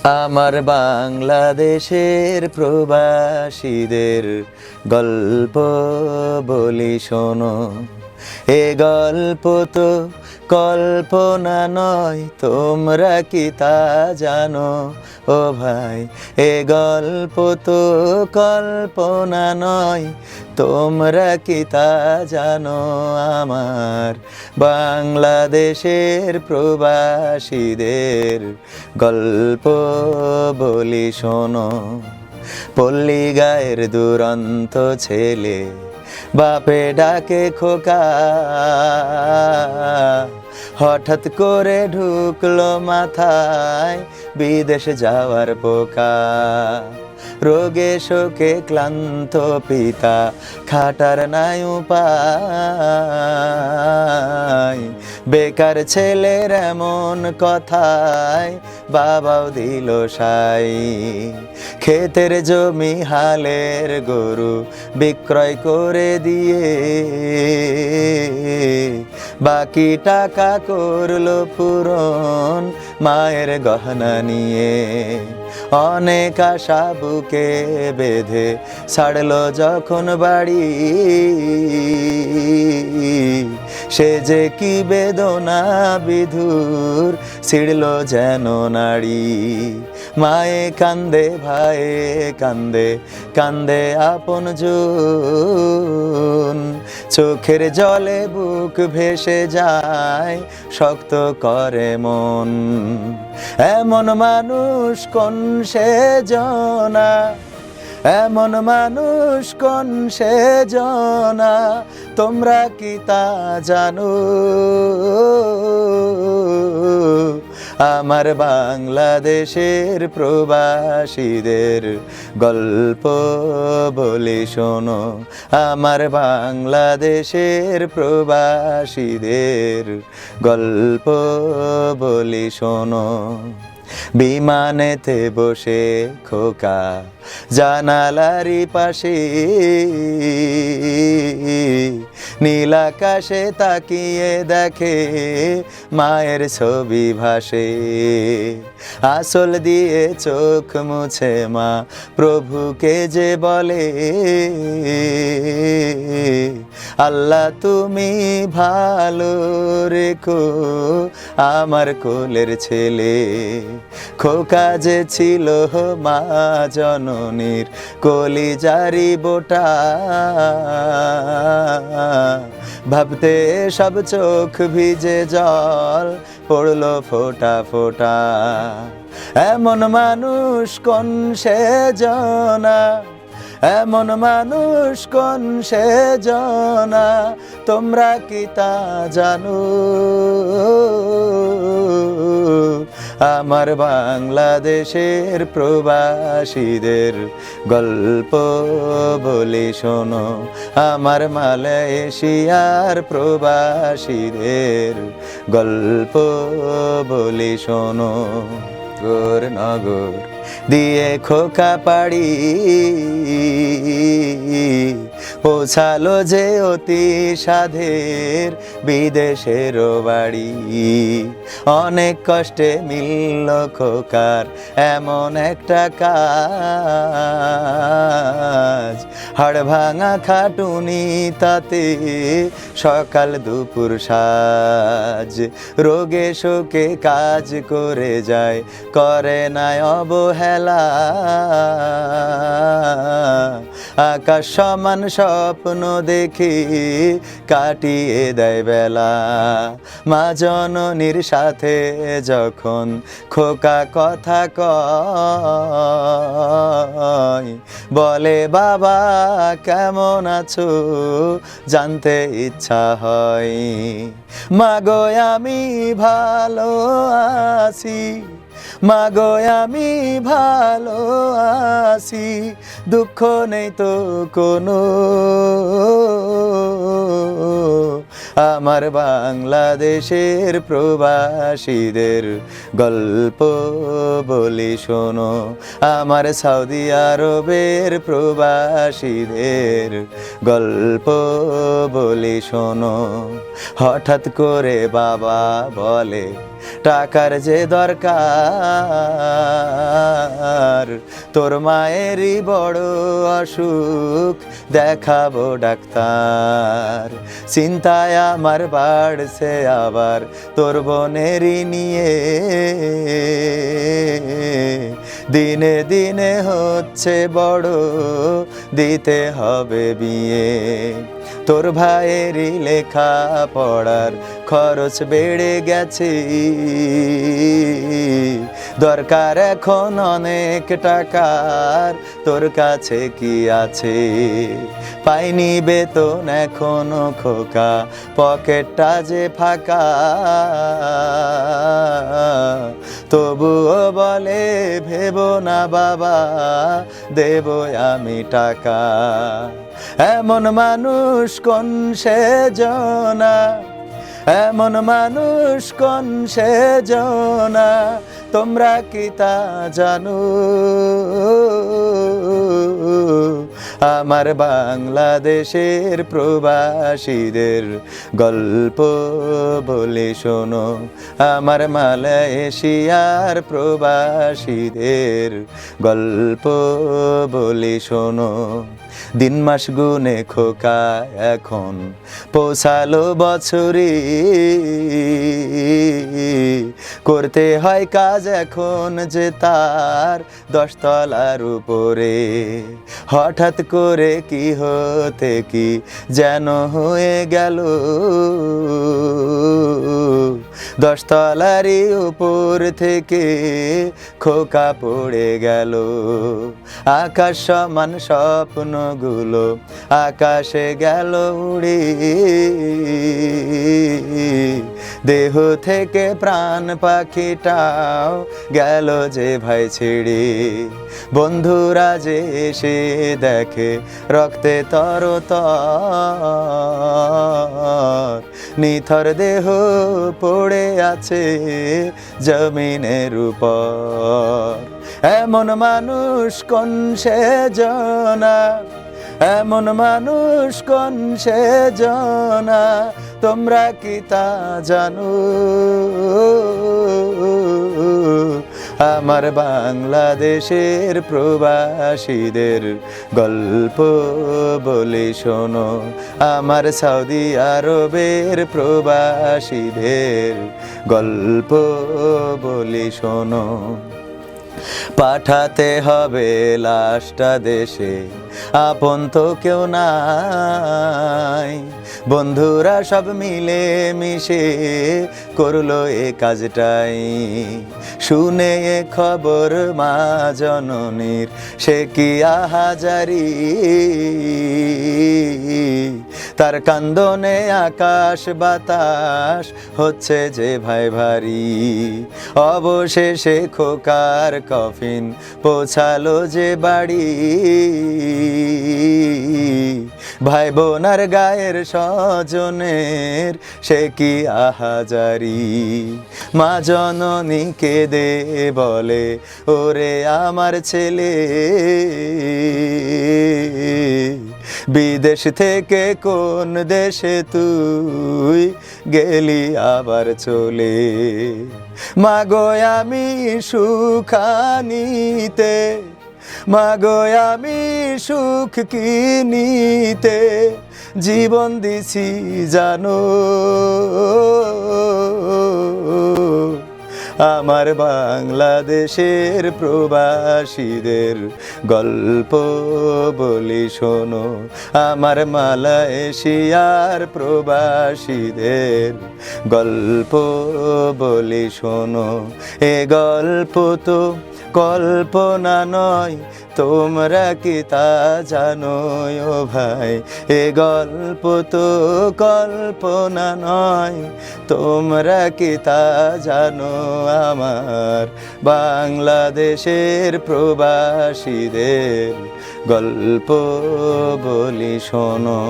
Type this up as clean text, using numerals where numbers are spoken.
আমার বাংলাদেশের প্রবাসীদের গল্প বলি শোনো। এ গল্প তো কল্পনা নয়, তোমরা কি তা জানো? ও ভাই, এ গল্প তো কল্পনা নয়, তোমরা কি তা জানো? আমার বাংলাদেশের প্রবাসীদের গল্প বলি শোনো। পল্লী গায়ের দুরন্ত ছেলে, বাপে ডাকে খোকা, হঠাৎ করে ঢুকলো মাথায় বিদেশ যাওয়ার পোকা। রোগে শোকে ক্লান্ত পিতা, খাটার নাই উপায়। বেকার ছেলের এমন কথায় বাবাও দিল সাই। ক্ষেতের জমি হালের গরু বিক্রয় করে দিয়ে বাকি টাকা করলো পূরণ মায়ের গহনা নিয়ে। অনেক আশা বুকে বেঁধে ছাড়লো যখন বাড়ি, সে যে কি বেদনা বিধুর ছিড়ল যেন নাড়ি। মায়ে কান্দে, ভাইয়ে কান্দে, কান্দে আপন জন। চোখের জলে বুক ভেসে যায়, শক্ত করে মন। এমন মানুষ কোন সে জনা, এমন মানুষ কোন সে জনা, তোমরা কি তা জানো? আমার বাংলাদেশের প্রবাসীদের গল্প বলি শোনো। আমার বাংলাদেশের প্রবাসীদের গল্প বলি শোনো। বিমানেতে বসে খোকা জানালারি পাশে, নীল আকাশে তাকিয়ে দেখে মায়ের ছবি ভাসে। আঁচল দিয়ে চোখ মুছে মা প্রভুকে যে বলে, আল্লাহ তুমি ভালো রেখো আমার কোলের ছেলে। খোকা যে ছিল মা জননীর কলিজারি বোটা, ভাবতে সব চোখ ভিজে জল পড়লো ফোঁটা ফোঁটা। এমন মানুষ কোন সে জনা, এমন মানুষ কোন সে জনা, তোমরা কি তা জানো? আমার বাংলাদেশের প্রবাসীদের গল্প বলি শোনো। আমার মালয়েশিয়ার প্রবাসীদের গল্প বলি শোনো। নগর নগর দিয়ে খোকা পাড়ি, পৌঁছালো যে অতি সাধের বিদেশের বাড়ি। অনেক কষ্টে মিলল খোকার এমন একটা কাজ, হাড় ভাঙা খাটুনি তাতে সকাল দুপুর সাজ। রোগে শোকে কাজ করে যায়, করে না অবহেলা। আকাশ সমান স্বপ্ন দেখি কাটিয়ে দেয় বেলা। মা জননীর সাথে যখন খোকা কথা কয়, বলে বাবা কেমন আছো জানতে ইচ্ছা হয়। মাগো আমি ভালো আছি, মাগো আমি ভালো আছি, দুঃখ নেই তো কোনো। আমার বাংলাদেশের প্রবাসীদের গল্প বলি শোনো। আমার সৌদি আরবের প্রবাসীদের গল্প বলি শোনো। হঠাৎ করে বাবা বলে টাকার যে দরকার, তোর মায়েরই বড় অসুখ, দেখাবো ডাক্তার। চিন্তায় আমার বাড়ছে আবার তোর বোনেরই নিয়ে, দিনে দিনে হচ্ছে বড়, দিতে হবে বিয়ে। তোর ভাইয়েরই লেখা পড়ার খরচ বেড়ে গেছে, দরকার এখন অনেক টাকার, তোর কাছে কি আছে? পাইনি বেতন এখনো খোকা, পকেটটা যে ফাঁকা, তবুও বলে ভেবো না বাবা, দেব আমি টাকা। এমন মানুষ কোন সেজনা, এমন মানুষ কোন সেজনা, তোমরা কি তা জানো? আমার বাংলাদেশের প্রবাসীদের গল্প বলে শোনো, আমার মালয়েশিয়ার প্রবাসীদের গল্প বলে শোনো। দিন মাস গুনে খোকা এখন পৌঁছালো বছরে, করতে হয় কাজ এখন যে তার 10 তলার উপরে। হঠাৎ করে কি হতে কি যেন হয়ে গেল, 10 তলারই উপর থেকে খোকা পড়ে গেল। আকাশ সমান স্বপ্নগুলো আকাশে গেল উড়ে, দেহ থেকে প্রাণ পাখিটাও গেল যে ভাই ছেড়ে। বন্ধুরা যে এসে দেখে রক্তে তরতর, নিথর দেহ পড়ে আছে জমিনের উপর। এমন মানুষ কোন সেজনা, এমন মানুষ কোন সেজনা, তোমরা কি তা জানো? আমার বাংলাদেশের প্রবাসীদের গল্প বলে শোনো, আমার সৌদি আরবের প্রবাসীদের গল্প বলে শোনো। পাঠাতে হবে লাশটা দেশে, আপন তো কেউ নাই, বন্ধুরা সব মিলে মিশে করলো এ কাজটাই। শুনে এ খবর মা জননীর সে কি আহাজারি, তার কান্দনে আকাশ বাতাস হচ্ছে যে ভাই ভারী। অবশেষে খোকার কফিন পৌঁছালো যে বাড়ি, ভাই বোনার গায়ের স্বজনের সে কি আহাজারি। মা জননী কেঁদে বলে ওরে আমার ছেলে, বিদেশ থেকে কোন দেশে তুই গেলি আবার চলে। মাগো আমি সুখানিতে, মাগো আমি সুখ কিনিতে জীবন দিছি জানো। আমার বাংলাদেশের প্রবাসীদের গল্প বলি শোনো, আমার মালয়েশিয়ার প্রবাসীদের গল্প বলি শোনো। এ গল্প তো কল্পনা নয়, তোমরা কি তা জানো ও ভাই? এ গল্প তো কল্পনা নয়, তোমরা কি তা জানো? আমার বাংলাদেশের প্রবাসীদের গল্প বলি শোনো।